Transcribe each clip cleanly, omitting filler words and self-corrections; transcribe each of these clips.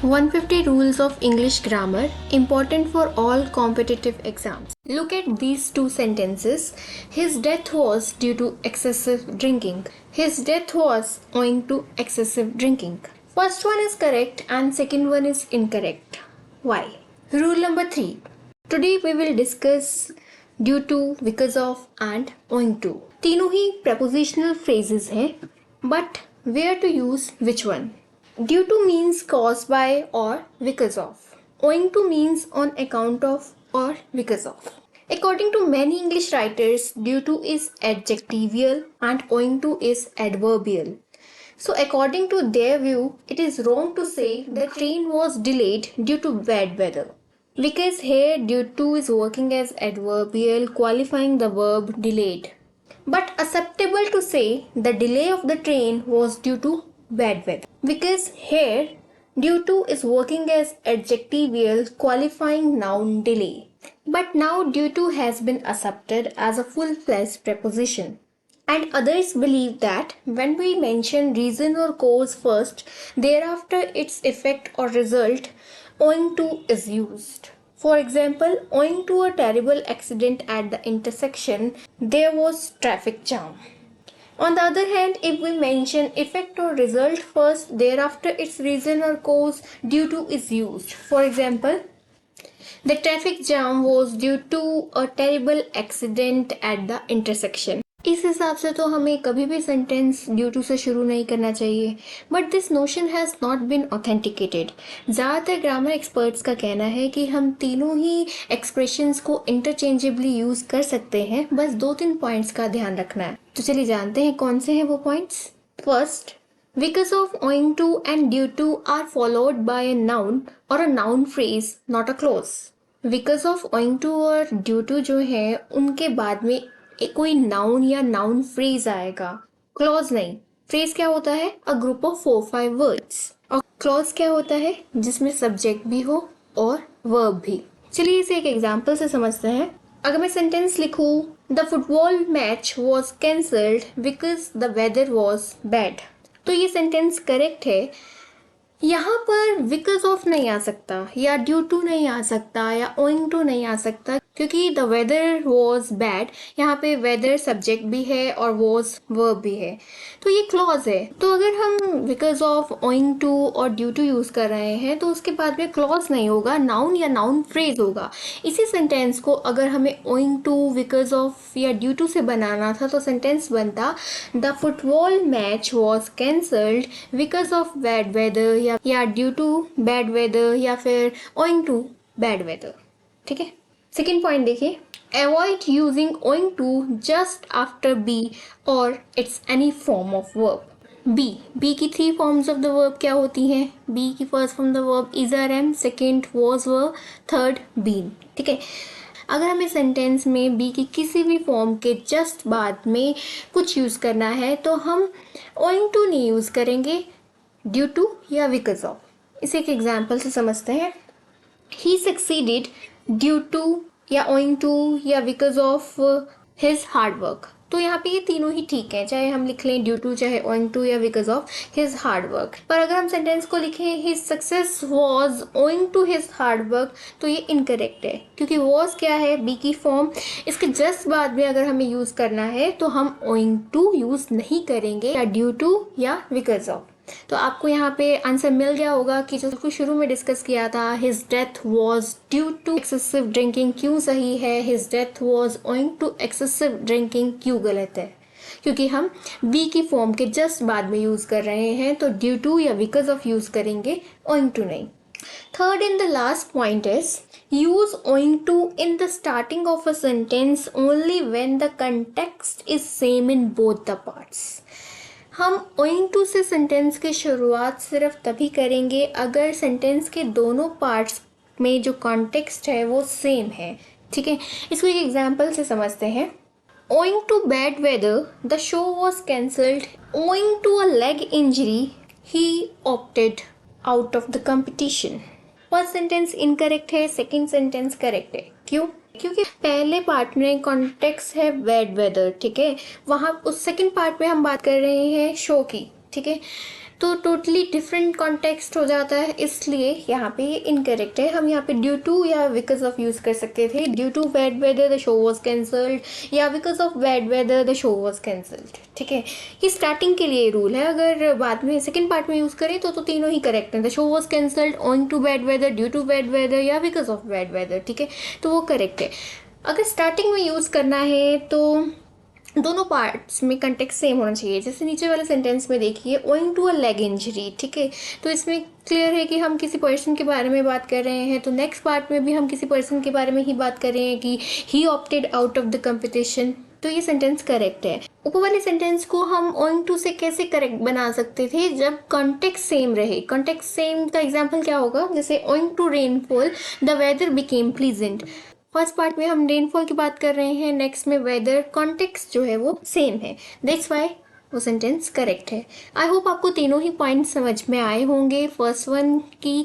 150 rules of English grammar important for all competitive exams. Look at these two sentences. His death was due to excessive drinking. His death was owing to excessive drinking. First one is correct and second one is incorrect. Why? Rule number 3. Today we will discuss due to, because of and owing to. तीनों ही prepositional phrases हैं, but where to use which one? Due to means caused by or because of. Owing to means on account of or because of. According to many English writers, due to is adjectival and owing to is adverbial. So according to their view, it is wrong to say the train was delayed due to bad weather. Because here due to is working as adverbial qualifying the verb delayed. But acceptable to say the delay of the train was due to bad weather. Because here due to is working as adjectival qualifying noun delay. But now due to has been accepted as a full-fledged preposition. And others believe that when we mention reason or cause first, thereafter its effect or result, owing to is used. For example, owing to a terrible accident at the intersection, there was traffic jam. On the other hand, if we mention effect or result first, thereafter its reason or cause, due to is used. For example, the traffic jam was due to a terrible accident at the intersection. इस हिसाब से तो हमें कभी भी sentence due to से शुरू नहीं करना चाहिए, but this notion has not been authenticated. ज़्यादातर ग्रामर एक्सपर्ट्स का कहना है कि हम तीनों ही एक्सप्रेशंस को इंटरचेंजेबली यूज़ कर सकते हैं, बस 2-3 पॉइंट्स का ध्यान रखना है. तो चलिए जानते हैं कौन से हैं वो points. First, because of, owing to and due to are followed by a noun or a noun phrase, not a clause. because of, owing to और due to जो है उनके बाद में कोई नाउन या नाउन फ्रेज आएगा, क्लॉज नहीं. फ्रेज क्या होता है? A group of 4-5 words. और क्लॉज क्या होता है? जिसमें सब्जेक्ट भी हो और वर्ब भी. चलिए इसे एक एग्जांपल से समझते हैं. अगर मैं सेंटेंस लिखूं, the football match was cancelled because the weather was bad, तो ये सेंटेंस करेक्ट है. यहाँ पर बिकॉज ऑफ नहीं आ सकता, या ड्यू टू नहीं आ सकता, या ओइंग टू नहीं आ सकता, क्योंकि द वेदर वॉज बैड, यहाँ पे वेदर सब्जेक्ट भी है और वॉज वर्ब भी है, तो ये क्लॉज है. तो अगर हम बिकॉज ऑफ, ओइंग टू और ड्यू टू यूज़ कर रहे हैं तो उसके बाद में क्लॉज नहीं होगा, नाउन या नाउन फ्रेज होगा. इसी सेंटेंस को अगर हमें ओइंग टू, बिकॉज ऑफ या ड्यू टू से बनाना था तो सेंटेंस बनता the football match was cancelled because of bad weather, या ड्यू टू बैड वेदर, या फिर ओइंग टू बैड वेदर. ठीक है. सेकेंड पॉइंट देखिए, avoid using owing to just after be और its any form of verb. Be की 3 forms of the verb क्या होती हैं? बी की first form the verb is are am, second was verb, third been. ठीक है. अगर हमें सेंटेंस में बी की किसी भी फॉर्म के जस्ट बाद में कुछ यूज़ करना है तो हम ओइंग टू नहीं यूज़ करेंगे, ड्यू टू या बिकॉज ऑफ. इसे एक एग्जाम्पल से समझते हैं. ही सक्सीडेड ड्यू टू या ओइंग टू या because of his hard work. तो यहाँ पे ये तीनों ही ठीक है, चाहे हम लिख लें ड्यू टू, चाहे ओइंग टू या because of his hard work. पर अगर हम सेंटेंस को लिखें his success was owing to his hard work, तो ये इनकरेक्ट है, क्योंकि वॉज क्या है? बी की फॉर्म. इसके जस्ट बाद में अगर हमें यूज़ करना है तो हम ओइंग टू यूज़ नहीं करेंगे, या ड्यू टू या बिकॉज ऑफ. तो आपको यहाँ पे आंसर मिल गया होगा कि जो शुरू में डिस्कस किया था, his death was due to excessive drinking, क्यों सही है? His death was owing to excessive drinking क्यों गलत है? क्योंकि हम बी की फॉर्म के जस्ट बाद में यूज़ कर रहे हैं, तो ड्यू टू या बिकॉज ऑफ यूज़ करेंगे, ओइंग टू नहीं. Third and the last point is use owing to in the starting of a sentence only when the context is same in both the parts. हम owing to से sentence की शुरुआत सिर्फ तभी करेंगे अगर सेंटेंस के दोनों पार्ट्स में जो कॉन्टेक्स्ट है वो सेम है. ठीक है. इसको एक एग्जांपल से समझते हैं. owing to bad weather the show was cancelled. owing to a leg injury he opted out of the competition. First sentence incorrect है, सेकंड सेंटेंस करेक्ट है. क्यों? क्योंकि पहले पार्ट में कॉन्टेक्स्ट है बैड वेदर. ठीक है. वहाँ उस सेकंड पार्ट में हम बात कर रहे हैं शो की. ठीक है. तो टोटली डिफरेंट कॉन्टेक्स्ट हो जाता है, इसलिए यहाँ पे ये इनकरेक्ट है। हम यहाँ पे ड्यू टू या बिकॉज ऑफ यूज़ कर सकते थे। Due to bad weather the show was cancelled या because of bad weather the show was cancelled. ठीक है, ये स्टार्टिंग के लिए रूल है। अगर बाद में सेकेंड पार्ट में यूज़ करें तो तीनों ही करेक्ट हैं। The show was cancelled owing to bad weather, due to bad weather या बिकॉज ऑफ बैड वेदर। ठीक है, तो वो करेक्ट है। अगर स्टार्टिंग में यूज़ करना है तो दोनों पार्ट्स में कंटेक्स्ट सेम होना चाहिए। जैसे नीचे वाले सेंटेंस में देखिए, owing to a leg injury. ठीक है, तो इसमें क्लियर है कि हम किसी पर्सन के बारे में बात कर रहे हैं। तो नेक्स्ट पार्ट में भी हम किसी पर्सन के बारे में ही बात कर रहे हैं कि he opted out of the competition. तो ये सेंटेंस करेक्ट है। ऊपर वाले सेंटेंस को हम ओइंग टू से कैसे करेक्ट बना सकते थे, जब कॉन्टेक्स्ट सेम रहे। कॉन्टेक्स्ट सेम का एग्जाम्पल क्या होगा, जैसे owing to rainfall the weather became pleasant. First part में हम रेनफॉल की बात कर रहे हैं, नेक्स्ट में वेदर। कॉन्टेक्स्ट जो है वो सेम है, दैट्स वाई वो सेंटेंस करेक्ट है। आई होप आपको तीनों ही पॉइंट समझ में आए होंगे। फर्स्ट वन की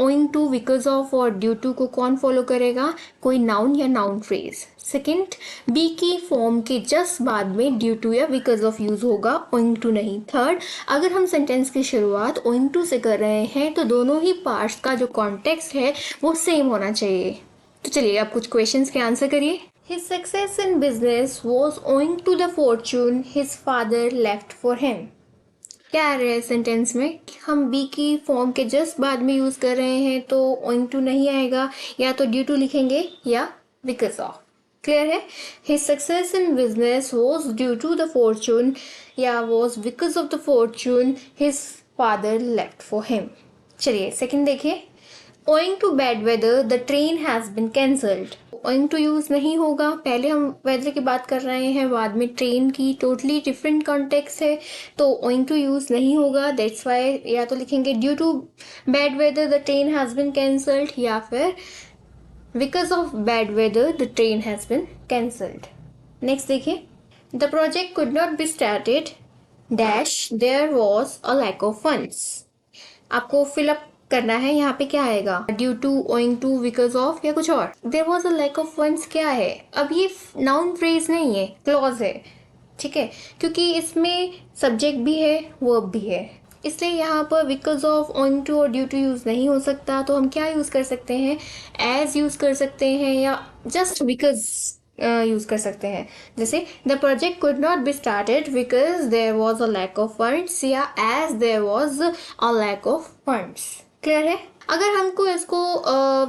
ओइंग टू, बिकॉज ऑफ और ड्यू टू को कौन फॉलो करेगा, कोई नाउन या नाउन फ्रेज। सेकंड, बी की फॉर्म के जस्ट बाद में ड्यू टू या बिकॉज ऑफ यूज होगा, ओइंग टू नहीं। थर्ड, अगर हम सेंटेंस की शुरुआत ओइंग टू से कर रहे हैं तो दोनों ही पार्ट्स का जो कॉन्टेक्स्ट है वो सेम होना चाहिए। तो चलिए आप कुछ क्वेश्चंस के आंसर करिए। His success in business was owing to the fortune his father left for him। क्या आ रहा है सेंटेंस में, हम बी की फॉर्म के जस्ट बाद में यूज कर रहे हैं तो owing to नहीं आएगा, या तो ड्यू टू लिखेंगे या बिकॉज ऑफ। क्लियर है, his success in business was due to the fortune या was because of the fortune his father left for him। चलिए सेकंड देखिए, Owing to bad weather, the train has been cancelled। Owing to use नहीं होगा, पहले हम weather की बात कर रहे हैं, बाद में ट्रेन की। टोटली डिफरेंट कॉन्टेक्स्ट है, तो owing to यूज नहीं होगा, दैट्स वाई या तो लिखेंगे due to bad weather the train has been cancelled या फिर because of bad weather the train has been cancelled. Next देखिए, the project could not be started dash there was a lack of funds. आपको fill up करना है, यहाँ पे क्या आएगा, due to, owing to, because of या कुछ और। There was a lack of funds क्या है, अब ये नाउन फ्रेज नहीं है, क्लॉज है। ठीक है, क्योंकि इसमें सब्जेक्ट भी है, वर्ब भी है, इसलिए यहाँ पर बिकॉज ऑफ, ओइंग टू और ड्यू टू यूज नहीं हो सकता। तो हम क्या यूज कर सकते हैं, एज यूज कर सकते हैं या जस्ट बिकॉज यूज कर सकते हैं। जैसे the project could not be started because there was a lack of funds या as there was a lack of funds. Clear है, अगर हमको इसको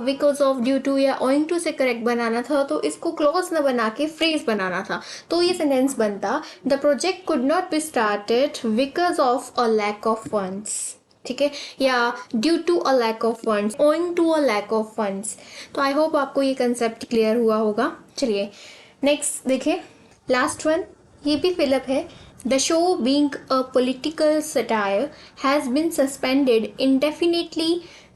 बिकॉज ऑफ, ड्यू टू या ओइंग टू से करेक्ट बनाना था तो इसको क्लॉज न बना के फ्रेज बनाना था। तो ये सेंटेंस बनता, the project could not be started because of a lack of funds. ठीक है, या due to a lack of funds, owing to a lack of funds. तो आई होप आपको ये कंसेप्ट क्लियर हुआ होगा। चलिए नेक्स्ट देखिए, लास्ट वन, ये भी फिलअप है। The show, being a political satire, has been suspended indefinitely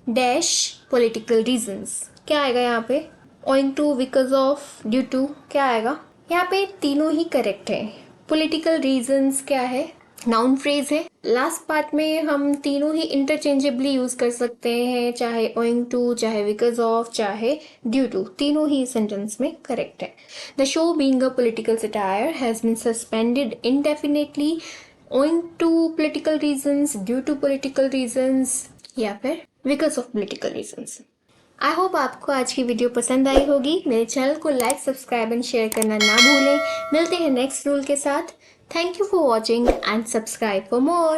dash political reasons। क्या आएगा यहाँ पे, owing to, because of, due to, क्या आएगा यहाँ पे, तीनों ही करेक्ट है। political reasons क्या है, नाउन फ्रेज है। लास्ट पार्ट में हम तीनों ही इंटरचेंजेबली यूज कर सकते हैं, चाहे ओइंग टू, चाहे बिकॉज ऑफ, चाहे ड्यू टू, तीनों ही सेंटेंस में करेक्ट है। The show being a political satire has been suspended indefinitely owing to political reasons, due to political reasons या फिर because of political reasons. I hope आपको आज की वीडियो पसंद आई होगी। मेरे चैनल को लाइक, सब्सक्राइब एंड शेयर करना ना भूलें। मिलते हैं नेक्स्ट रूल के साथ। Thank you for watching and subscribe for more.